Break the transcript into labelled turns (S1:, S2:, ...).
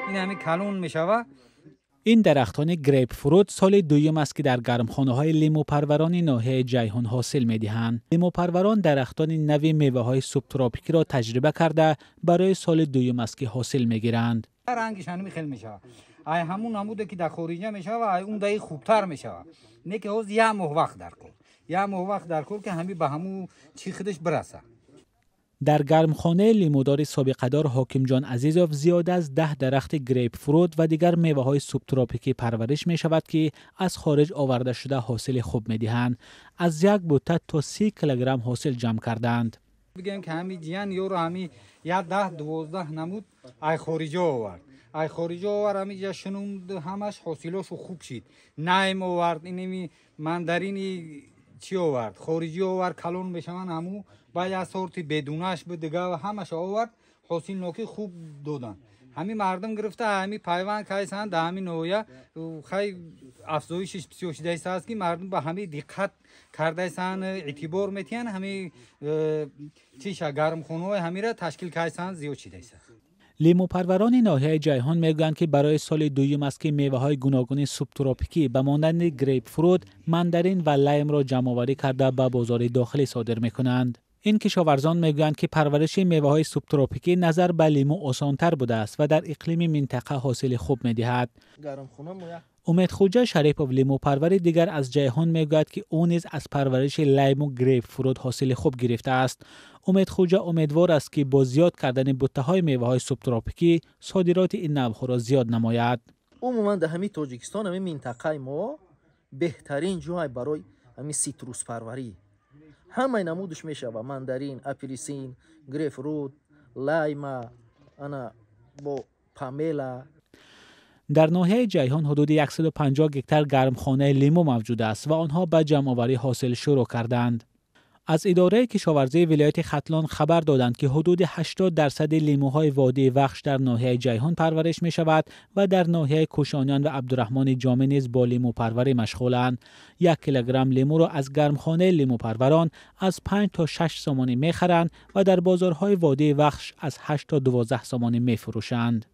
S1: این همه کلون میشوه.
S2: این درختان گریپ فروت سال دوم است که در گرمخانه‌های لیمو پروران ناحیه جیهان حاصل می‌دهند. لیمو پروران درختان نوی میوه‌های سوبتروپیکی را تجربه کرده برای سال دوم است که حاصل می‌گیرند.
S1: رنگش همین خیلی میشوه. ای همون نموده که در خارجه میشوه، ای اون دای خوبتر میشوه. نه که از یه ماه وقت در کن. یه ماه وقت در کن که همین به همون چی خودش برسه.
S2: در گرمخانه لیمودار سابقه‌دار حاکم جان عزیزوف زیاد از 10 درخت گریپ فروت و دیگر میوه‌های سوبتروپیکی پرورش می شود که از خارج آورده شده حاصل خوب می دهند. از یک بوته تا 30 کیلوگرم حاصل جمع کردند.
S1: بگیم که همین جیان یورو همین 10-12 نمود ای خارجی آورد. ای خارجی آورد همین شنوم همش حاصلاشو خوب شد. نایم آورد، اینمی مندرینی چی آورد؟ خارجی آورد کلون بشون همو با یه سورتی بدونش به دیگه و همش آورد حاصل نوکی خوب دادن. همین مردم گرفته همین پیوند کایسان در همین نوعیه خیلی افزایشش بسیار شده است که مردم به همین دقت کرده ایسان اعتبار میتین همین چیشه گرمخانه‌های همین را تشکیل کایسان زیاد شده است.
S2: لیمو پروران ناحیه جیهان میگویند که برای سال دوم است که میوه‌های گوناگون سوبتروپیکی به مانند گریپ فروت، مندرین و لیم را جمع آوری کرده به بازار داخلی صادر میکنند. این کشاورزان میگویند که پرورش میوه‌های سوبتروپیکی نظر به لیمو آسان‌تر بوده است و در اقلیم منطقه حاصل خوب می‌دهد. امید خوجا شریفوف لیمو پرور دیگر از جیهان میگوید که او نیز از پرورش لیم و گریپ فروت حاصل خوب گرفته است. امید خوجا امیدوار است که با زیاد کردن بوته‌های میوه‌های سوبتروپیکی صادرات این نوع را زیاد نماید.
S3: عموما در همین تاجیکستان همین منطقه ما بهترین جای برای همین سیتروس پروری همه نمودش میشه و مندرین، اپریسین، گریپ فروت، لیم، انا با پامیلا.
S2: در ناحیه جیهان حدود 150 هکتار گرمخانه لیمو موجود است و آنها به جمع‌آوری حاصل شروع کردند. از اداره کشاورزی ولایت ختلان خبر دادند که حدود 80% لیموهای وادی وخش در ناحیه جیهان پرورش می شود و در ناحیه کوشانیان و عبدالرحمن جامع نیز با لیمو پروری مشغولند. 1 کیلوگرم لیمو را از گرمخانه لیمو پروران از 5 تا 6 سامانی می خرند و در بازارهای وادی وخش از 8 تا 12 سامانی می فروشند.